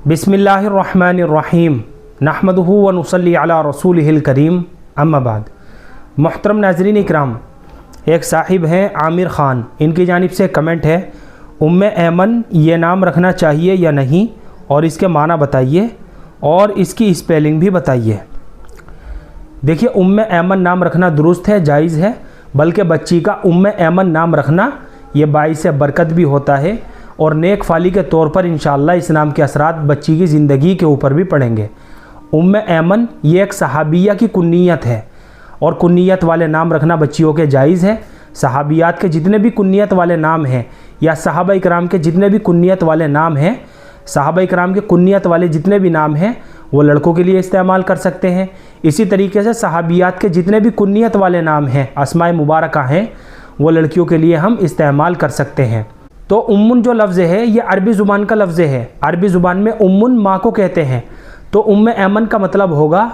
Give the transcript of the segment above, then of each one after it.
बिस्मिल्लाहिर्रहमानिर्रहीम नहमदुहु व नुसल्ली अला रसूलिहिल करीम अम्मा बाद। मोहतरम नाज़रीन इकराम, एक साहिब हैं आमिर ख़ान, इनकी जानिब से कमेंट है, उम्मे ऐमन ये नाम रखना चाहिए या नहीं, और इसके माना बताइए और इसकी स्पेलिंग भी बताइए। देखिए, उम्मे ऐमन नाम रखना दुरुस्त है, जायज़ है, बल्कि बच्ची का उम्मे ऐमन नाम रखना ये बाइस बरकत भी होता है और नेक फाली के तौर पर इंशाअल्लाह इस नाम के असरात बच्ची की ज़िंदगी के ऊपर भी पड़ेंगे। उम्मे ऐमन ये एक सहाबिया की कुन्नियत है और कुन्नियत वाले नाम रखना बच्चियों के जायज़ है। सहाबियात के जितने भी कुन्नियत वाले नाम हैं या सहाबा इकराम के जितने भी कुन्नियत वाले नाम हैं, सहाबा इकराम के कुन्नियत वाले जितने भी नाम हैं वो लड़कों के लिए इस्तेमाल कर सकते हैं। इसी तरीके से सहाबियात के जितने भी कुन्नियत वाले नाम हैं, अस्माए मुबारका हैं, वो लड़कियों के लिए हम इस्तेमाल कर सकते हैं। तो उम्मुन जो लफ्ज़ है ये अरबी ज़ुबान का लफ्ज़ है। अरबी ज़ुबान में उम्मुन माँ को कहते हैं, तो उम्मे ऐमन का मतलब होगा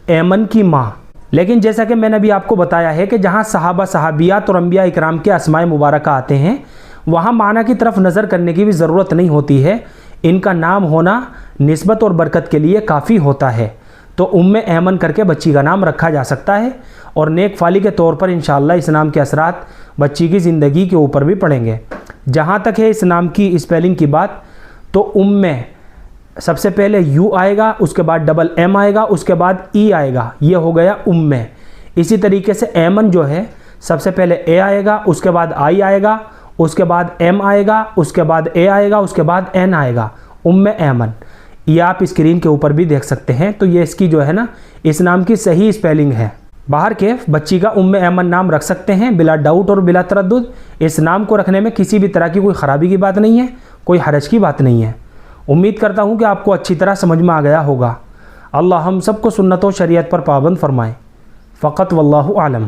ऐमन की माँ। लेकिन जैसा कि मैंने अभी आपको बताया है कि जहाँ सहाबा सहाबियात और अंबिया इकराम के अस्माए मुबारका आते हैं वहाँ माना की तरफ नज़र करने की भी ज़रूरत नहीं होती है, इनका नाम होना निस्बत और बरकत के लिए काफ़ी होता है। तो उम्मे ऐमन करके बच्ची का नाम रखा जा सकता है और नेक फाली के तौर पर इंशाअल्लाह इस नाम के असरात बच्ची की ज़िंदगी के ऊपर भी पड़ेंगे। जहाँ तक है इस नाम की स्पेलिंग की बात, तो उम्मे सबसे पहले यू आएगा, उसके बाद डबल एम आएगा, उसके बाद ई आएगा, ये हो गया उम्मे। इसी तरीके से ऐमन जो है सबसे पहले ए आएगा, उसके बाद आई आएगा, उसके बाद एम आएगा, उसके बाद ए आएगा, उसके बाद एन आएगा, उम्मे ऐमन। ये आप स्क्रीन के ऊपर भी देख सकते हैं। तो ये इसकी जो है ना इस नाम की सही स्पेलिंग है। बाहर के बच्ची का उम्मे ऐमन नाम रख सकते हैं बिला डाउट और बिला तरद्दुद। इस नाम को रखने में किसी भी तरह की कोई ख़राबी की बात नहीं है, कोई हरज की बात नहीं है। उम्मीद करता हूँ कि आपको अच्छी तरह समझ में आ गया होगा। अल्लाह हम सबको सुन्नत व शरीयत पर पाबंद फरमाए। फ़क़त वल्लाहु आलम।